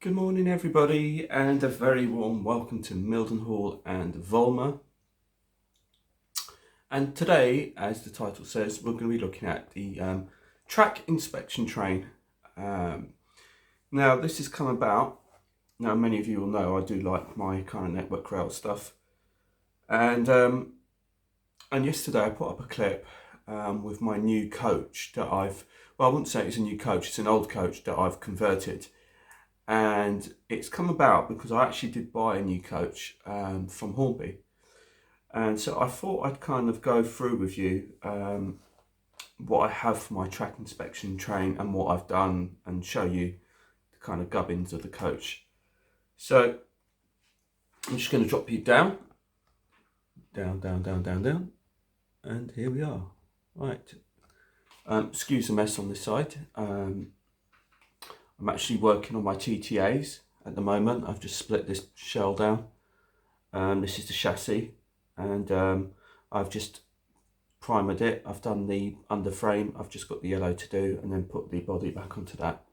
Good morning everybody, and a very warm welcome to Mildenhall and Volmer. And today, as the title says, we're going to be looking at the track inspection train. Now this has come about, now many of you will know I do like my kind of network rail stuff, and yesterday I put up a clip with my new coach that I wouldn't say it's a new coach, it's an old coach that I've converted. And it's come about because I actually did buy a new coach from Hornby. And so I thought I'd kind of go through with you what I have for my track inspection train and what I've done, and show you the kind of gubbins of the coach. So I'm just going to drop you down, down, and here we are. Right. Excuse the mess on this side. I'm actually working on my TTAs at the moment. I've just split this shell down. This is the chassis, and I've just primered it. I've done the underframe. I've just got the yellow to do, and then put the body back onto that.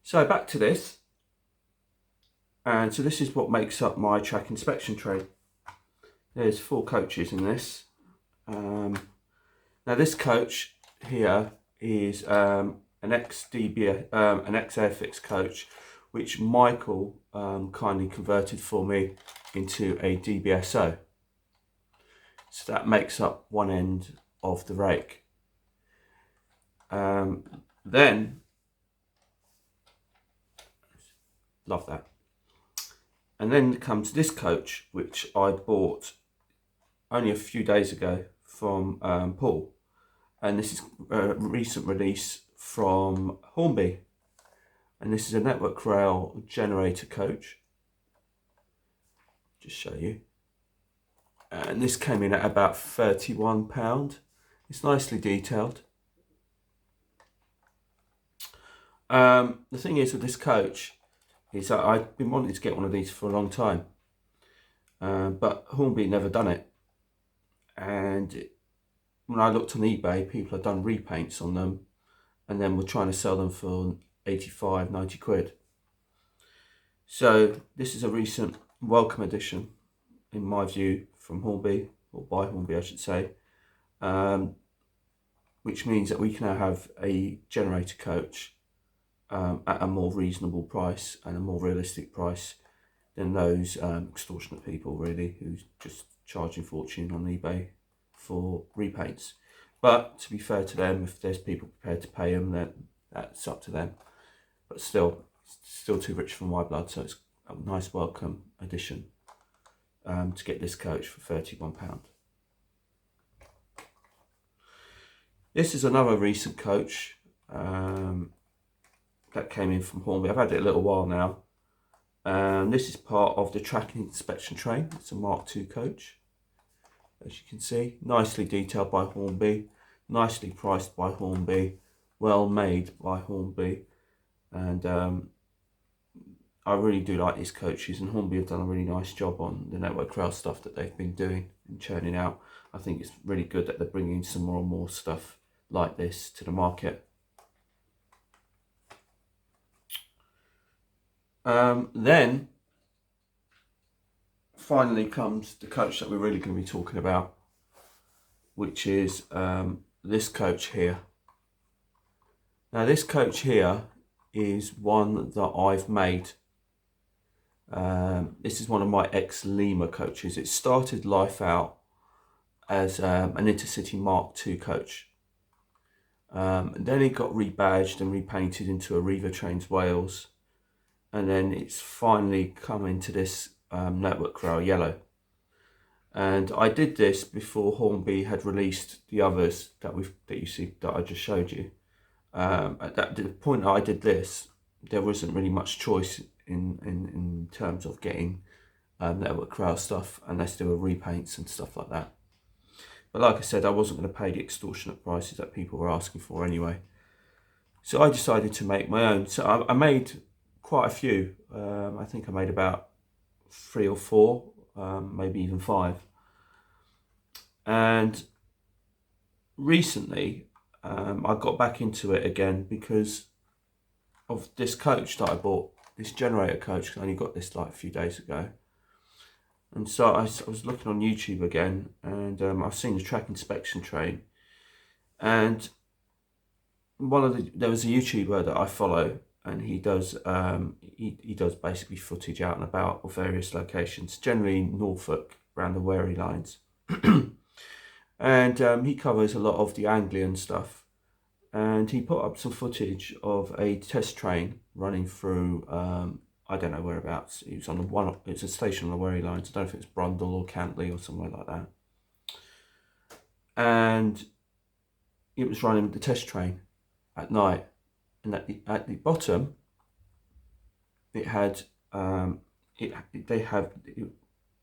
So back to this. And so this is what makes up my track inspection train. There's 4 coaches in this. Now this coach here is an ex-Airfix coach, which Michael kindly converted for me into a DBSO. So that makes up one end of the rake. Then, love that. And then comes this coach, which I bought only a few days ago from Paul. And this is a recent release from Hornby. And this is a network rail generator coach. Just show you. And this came in at about £31. It's nicely detailed. The thing is with this coach is that I've been wanting to get one of these for a long time, but Hornby never done it. And when I looked on eBay, people had done repaints on them, and then were trying to sell them for 85, 90 quid. So this is a recent welcome addition, in my view, from Hornby, or by Hornby I should say, which means that we can now have a generator coach at a more reasonable price and a more realistic price than those extortionate people really, who's just charging fortune on eBay for repaints. But to be fair to them, if there's people prepared to pay them, then that's up to them. But still too rich for my blood, so it's a nice welcome addition to get this coach for £31. This is another recent coach that came in from Hornby. I've had it a little while now. This is part of the track inspection train. It's a Mark II coach, as you can see. Nicely detailed by Hornby, nicely priced by Hornby, well made by Hornby, and I really do like these coaches, and Hornby have done a really nice job on the network rail stuff that they've been doing and churning out. I think it's really good that they're bringing some more and more stuff like this to the market. Then finally comes the coach that we're really going to be talking about, which is this coach here. Now this coach here is one that I've made. This is one of my ex-Lima coaches. It started life out as an Intercity Mark II coach. Then it got rebadged and repainted into a Riva Trains Wales, and then it's finally come into this network rail yellow. And I did this before Hornby had released the others that you see that I just showed you. At the point that I did this, there wasn't really much choice in terms of getting network rail stuff, unless there were repaints and stuff like that. But like I said, I wasn't going to pay the extortionate prices that people were asking for anyway. So I decided to make my own. So I made quite a few. I think I made about 3 or 4, maybe even 5. And recently I got back into it again because of this coach that I bought, this generator coach, 'cause I only got this like a few days ago. And so I was looking on YouTube again, and I've seen the track inspection train. And there was a YouTuber that I follow, and he does he does basically footage out and about of various locations, generally Norfolk, around the Wherry lines. And he covers a lot of the Anglian stuff. And he put up some footage of a test train running through, I don't know whereabouts. It was on it's a station on the Wherry lines. I don't know if it's Brundle or Cantley or somewhere like that. And it was running the test train at night. And at the bottom, it had, they have,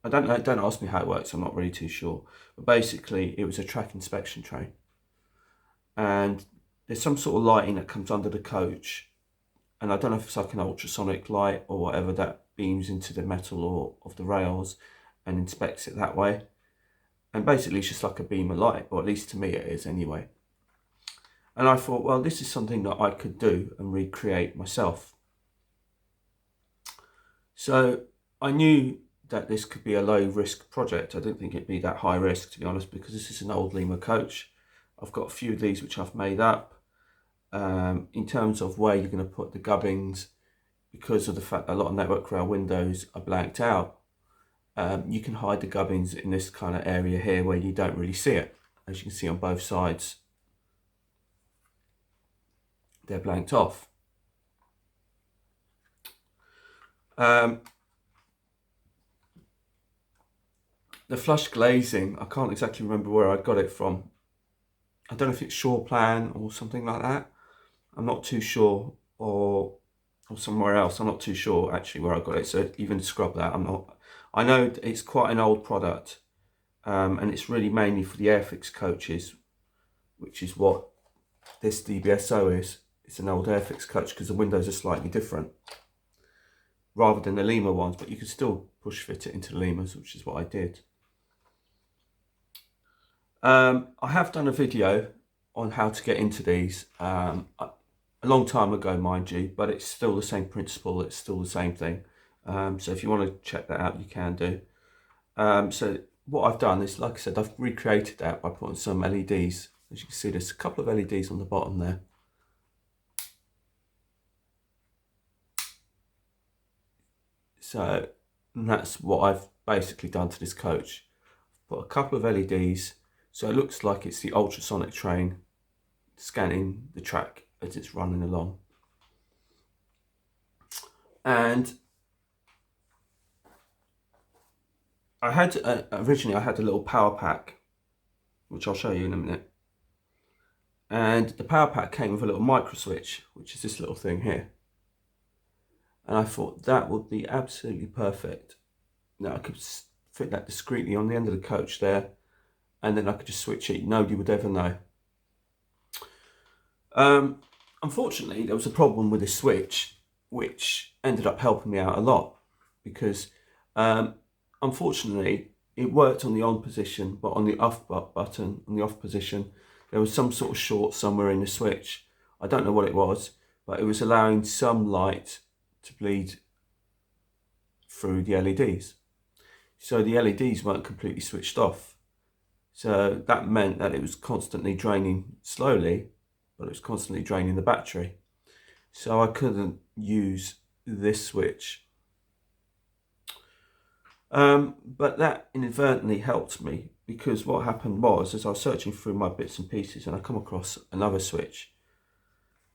I don't know, don't ask me how it works, I'm not really too sure. But basically, it was a track inspection train. And there's some sort of lighting that comes under the coach, and I don't know if it's like an ultrasonic light or whatever that beams into the metal or of the rails and inspects it that way. And basically it's just like a beam of light, or at least to me it is anyway. And I thought, well, this is something that I could do and recreate myself. So I knew that this could be a low risk project. I didn't think it'd be that high risk, to be honest, because this is an old Lima coach. I've got a few of these which I've made up. In terms of where you're going to put the gubbins, because of the fact that a lot of network rail windows are blanked out, you can hide the gubbins in this kind of area here where you don't really see it. As you can see on both sides, they're blanked off. The flush glazing, I can't exactly remember where I got it from. I don't know if it's Shoreplan or something like that. I'm not too sure, or somewhere else. I'm not too sure actually where I got it. So even scrub that, I'm not. I know it's quite an old product, and it's really mainly for the Airfix coaches, which is what this DBSO is. It's an old Airfix coach because the windows are slightly different, rather than the Lima ones, but you can still push fit it into the Limas, which is what I did. I have done a video on how to get into these a long time ago, mind you, but it's still the same principle, it's still the same thing. So if you want to check that out, you can do. So what I've done is, like I said, I've recreated that by putting some LEDs. As you can see, there's a couple of LEDs on the bottom there. So that's what I've basically done to this coach. Put a couple of LEDs, so it looks like it's the ultrasonic train scanning the track as it's running along. And I had originally I had a little power pack, which I'll show you in a minute. And the power pack came with a little micro switch, which is this little thing here. And I thought that would be absolutely perfect. Now I could fit that discreetly on the end of the coach there, and then I could just switch it. Nobody would ever know. Unfortunately, there was a problem with the switch, which ended up helping me out a lot, because unfortunately it worked on the on position, but on the off button, on the off position, there was some sort of short somewhere in the switch. I don't know what it was, but it was allowing some light to bleed through the LEDs. So the LEDs weren't completely switched off. So that meant that it was constantly draining slowly, but it was constantly draining the battery. So I couldn't use this switch. But that inadvertently helped me, because what happened was, as I was searching through my bits and pieces, and I come across another switch.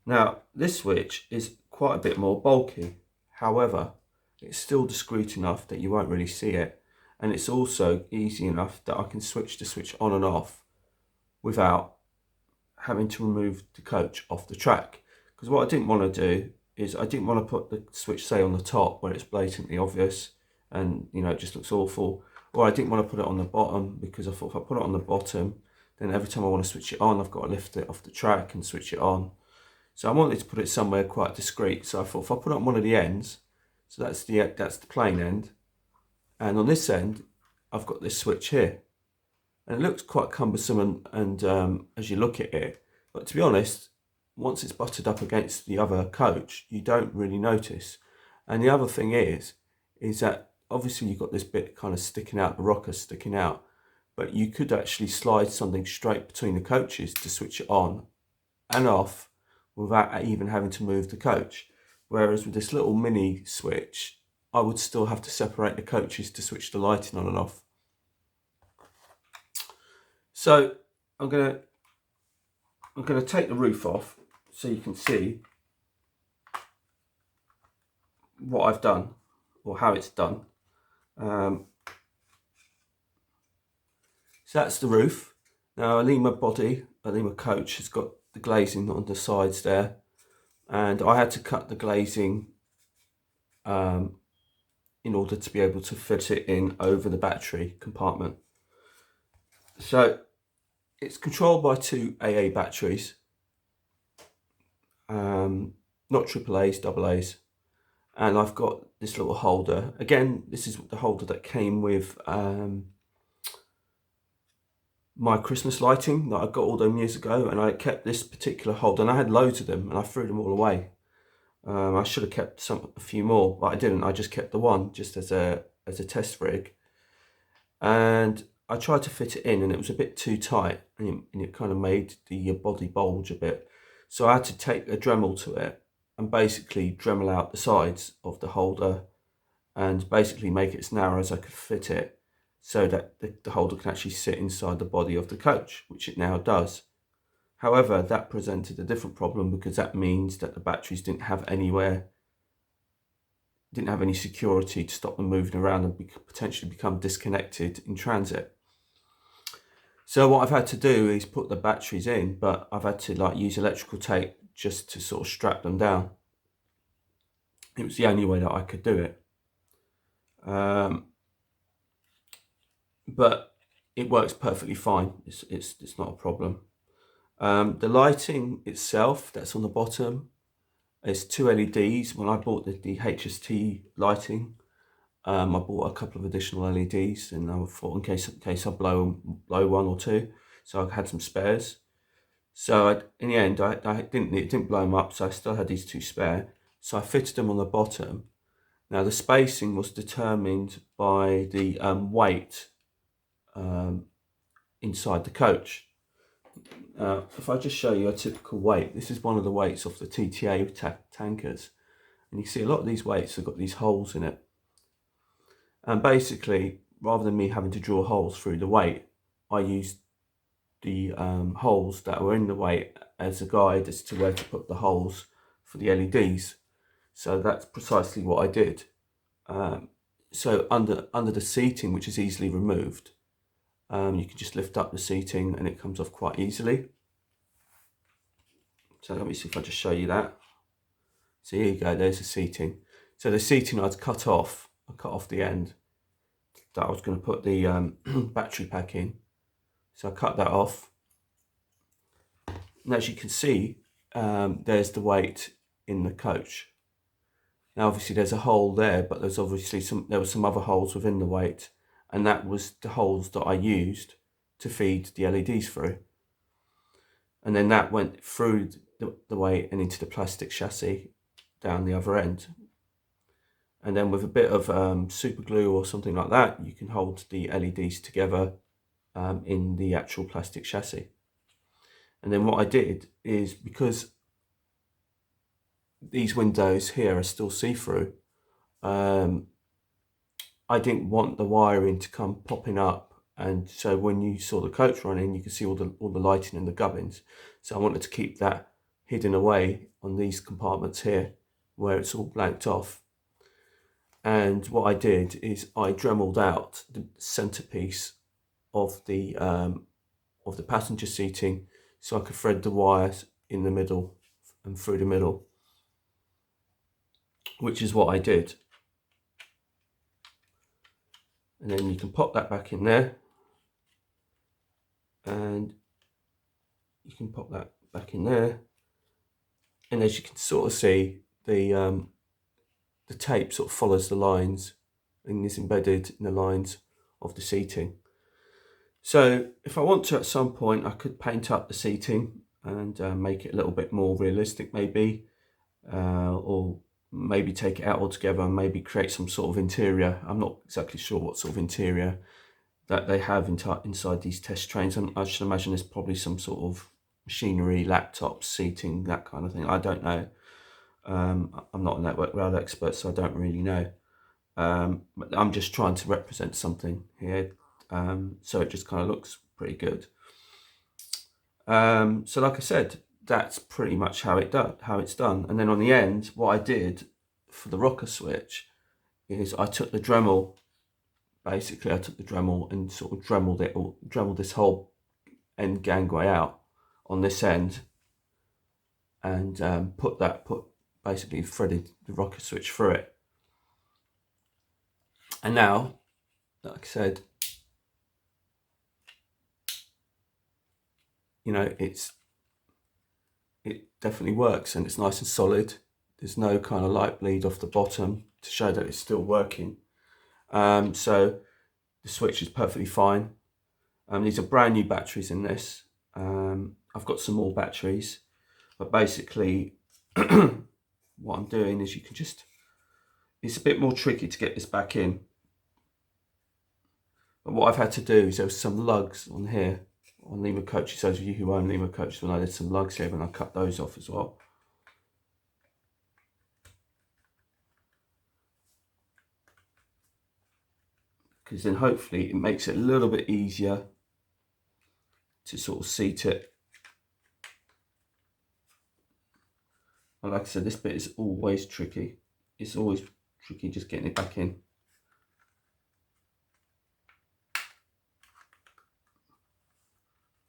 Now, this switch is quite a bit more bulky. However, it's still discreet enough that you won't really see it. And it's also easy enough that I can switch the switch on and off without having to remove the coach off the track. Because what I didn't want to do is, I didn't want to put the switch, say, on the top where it's blatantly obvious and, you know, it just looks awful. Or I didn't want to put it on the bottom, because I thought if I put it on the bottom, then every time I want to switch it on, I've got to lift it off the track and switch it on. So I wanted to put it somewhere quite discreet. So I thought if I put it on one of the ends, so that's the plain end, and on this end I've got this switch here, and it looks quite cumbersome and as you look at it, but to be honest, once it's butted up against the other coach, you don't really notice. And the other thing is that obviously you've got this bit kind of sticking out, the rocker sticking out, but you could actually slide something straight between the coaches to switch it on and off without even having to move the coach. Whereas with this little mini switch, I would still have to separate the coaches to switch the lighting on and off. So I'm gonna take the roof off so you can see what I've done or how it's done. So that's the roof. Now a Lima coach has got the glazing on the sides there, and I had to cut the glazing in order to be able to fit it in over the battery compartment. So it's controlled by two AA batteries, not AAAs, AA's, and I've got this little holder. Again, this is the holder that came with my Christmas lighting that I got all those years ago, and I kept this particular holder, and I had loads of them, and I threw them all away. I should have kept a few more, but I didn't. I just kept the one just as a test rig, and I tried to fit it in, and it was a bit too tight, and it kind of made the body bulge a bit. So I had to take a Dremel to it and basically Dremel out the sides of the holder and basically make it as narrow as I could fit it, so that the holder can actually sit inside the body of the coach, which it now does. However, that presented a different problem because that means that the batteries didn't have any security to stop them moving around and potentially become disconnected in transit. So what I've had to do is put the batteries in, but I've had to use electrical tape just to sort of strap them down. It was the only way that I could do it. But it works perfectly fine. It's not a problem. The lighting itself that's on the bottom is two LEDs. When I bought the HST lighting, I bought a couple of additional LEDs, and I thought in case I blow one or two, so I had some spares. So in the end, it didn't blow them up, so I still had these two spare. So I fitted them on the bottom. Now the spacing was determined by the weight inside the coach. If I just show you a typical weight, this is one of the weights off the TTA tankers, and you see a lot of these weights have got these holes in it. And basically, rather than me having to draw holes through the weight, I used the holes that were in the weight as a guide as to where to put the holes for the LEDs. So that's precisely what I did. So under the seating, which is easily removed, you can just lift up the seating and it comes off quite easily. So let me see if I just show you that. So here you go, there's the seating. So the seating I'd cut off. I cut off the end that I was going to put the battery pack in. So I cut that off. And as you can see, there's the weight in the coach. Now obviously there's a hole there, but there were some other holes within the weight, and that was the holes that I used to feed the LEDs through. And then that went through the weight and into the plastic chassis down the other end. And then with a bit of super glue or something like that, you can hold the LEDs together in the actual plastic chassis. And then what I did is, because these windows here are still see-through, I didn't want the wiring to come popping up, and so when you saw the coach running, you could see all the lighting in the gubbins. So I wanted to keep that hidden away on these compartments here, where it's all blanked off. And what I did is I Dremeled out the centerpiece of the passenger seating, so I could thread the wires in the middle and through the middle, which is what I did. And then you can pop that back in there, and you can pop that back in there, and as you can sort of see, the tape sort of follows the lines and is embedded in the lines of the seating. So if I want to, at some point, I could paint up the seating, and make it a little bit more realistic maybe, or maybe take it out altogether and maybe create some sort of interior. I'm not exactly sure what sort of interior that they have inside these test trains, and I should imagine there's probably some sort of machinery, laptops, seating, that kind of thing. I don't know. I'm not a network rail expert, so I don't really know. But I'm just trying to represent something here, so it just kind of looks pretty good. So like I said, that's pretty much how it's done. And then on the end, what I did for the rocker switch is I took the Dremel. Basically, I took the Dremel and sort of dremeled this whole end gangway out on this end, and basically threaded the rocker switch through it. And now, like I said, you know, it definitely works, and it's nice and solid. There's no kind of light bleed off the bottom to show that it's still working. So the switch is perfectly fine. These are brand new batteries in this. I've got some more batteries, but basically what I'm doing is it's a bit more tricky to get this back in. But what I've had to do is there was some lugs on here on Lima coaches. Those of you who own Lima coaches will know there's some lugs here, and I cut those off as well. Because then hopefully it makes it a little bit easier to sort of seat it. And like I said, this bit is always tricky. It's always tricky just getting it back in.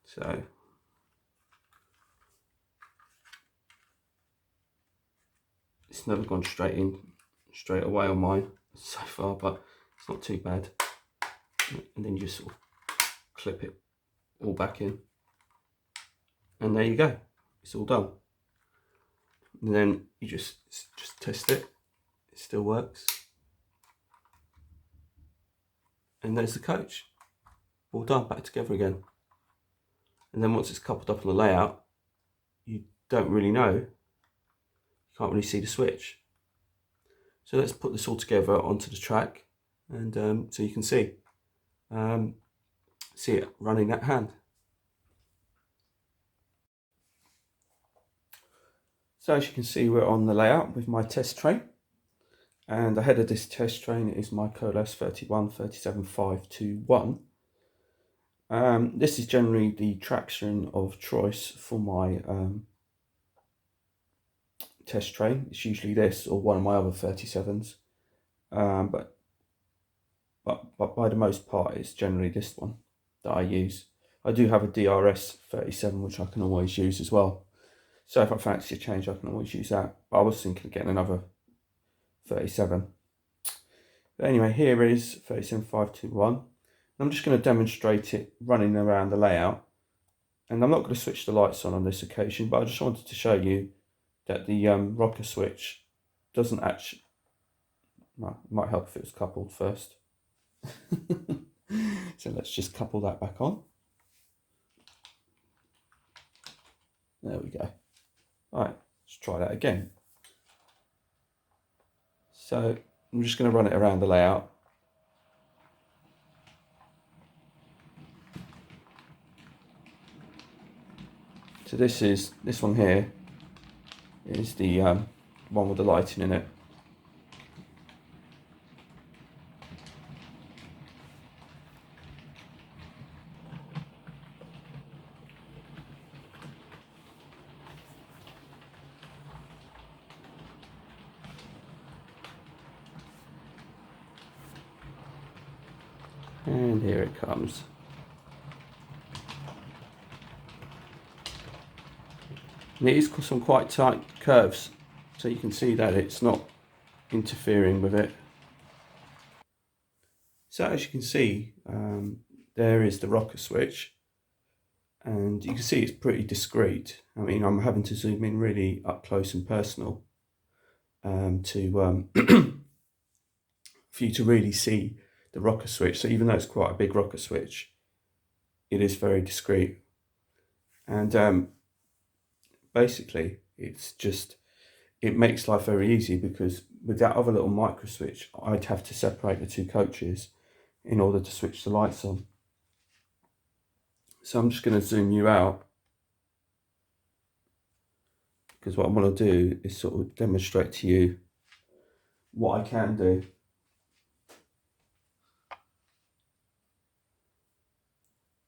So it's never gone straight away on mine so far, but it's not too bad. And then you just sort of clip it all back in, and there you go, it's all done. And then you just test it, it still works, and there's the coach all done, back together again. And then once it's coupled up on the layout, you don't really know, you can't really see the switch. So let's put this all together onto the track, and so you can see it running that hand. So as you can see, we're on the layout with my test train, and ahead of this test train is my Colas 31 37521. This is generally the traction of choice for my test train. It's usually this or one of my other 37s, but by the most part it's generally this one that I use. I do have a DRS 37 which I can always use as well, so if I fancy a change I can always use that, but I was thinking of getting another 37. But anyway, here is 37521. I'm just going to demonstrate it running around the layout, and I'm not going to switch the lights on this occasion, but I just wanted to show you that the rocker switch doesn't actually, well, it might help if it was coupled first. So let's just couple that back on. There we go. All right, let's try that again. So I'm just going to run it around the layout. So this one here is the one with the lighting in it. And here it comes. And it is some quite tight curves, so you can see that it's not interfering with it. So as you can see, there is the rocker switch, and you can see it's pretty discreet. I mean, I'm having to zoom in really up close and personal to for you to really see the rocker switch. So even though it's quite a big rocker switch, it is very discreet. And basically it makes life very easy, because with that other little micro switch, I'd have to separate the two coaches in order to switch the lights on. So I'm just going to zoom you out, because what I want to do is sort of demonstrate to you what I can do.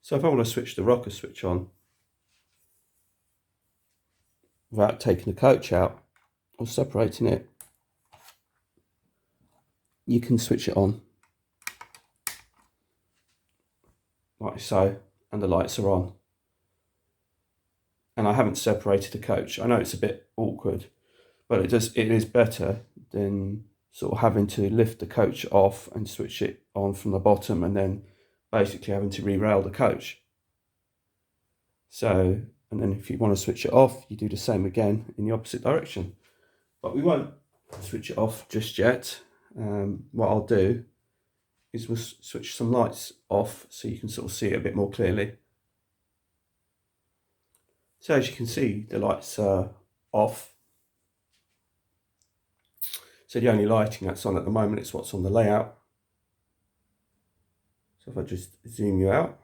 So if I want to switch the rocker switch on without taking the coach out or separating it, you can switch it on like so, and the lights are on. And I haven't separated the coach. I know it's a bit awkward, but it is better than sort of having to lift the coach off and switch it on from the bottom, and then basically having to re-rail the coach. So, and then if you want to switch it off, you do the same again in the opposite direction. But we won't switch it off just yet. What I'll do is we'll switch some lights off so you can sort of see it a bit more clearly. So as you can see, the lights are off. So the only lighting that's on at the moment is what's on the layout. So if I just zoom you out,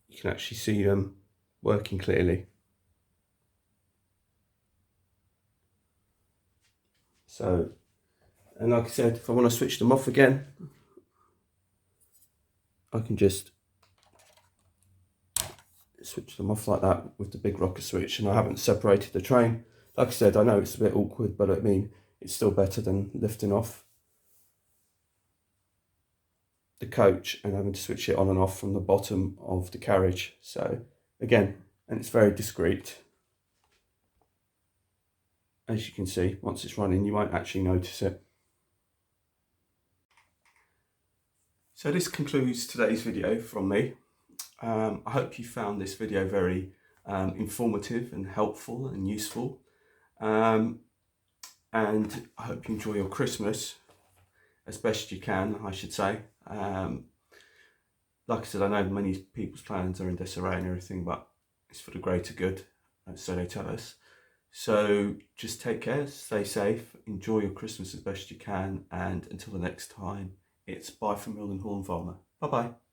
you can actually see them working clearly. So, and like I said, if I want to switch them off again, I can just switch them off like that with the big rocker switch, and I haven't separated the train. Like I said, I know it's a bit awkward, but I mean, it's still better than lifting off the coach and having to switch it on and off from the bottom of the carriage. So again, and it's very discreet. As you can see, once it's running, you won't actually notice it. So this concludes today's video from me. I hope you found this video very informative and helpful and useful. And I hope you enjoy your Christmas as best you can, I should say. Like I said, I know many people's plans are in disarray and everything, but it's for the greater good, so they tell us. So just take care, stay safe, enjoy your Christmas as best you can, and until the next time, it's bye from Mildenhall and Farmer. Bye bye.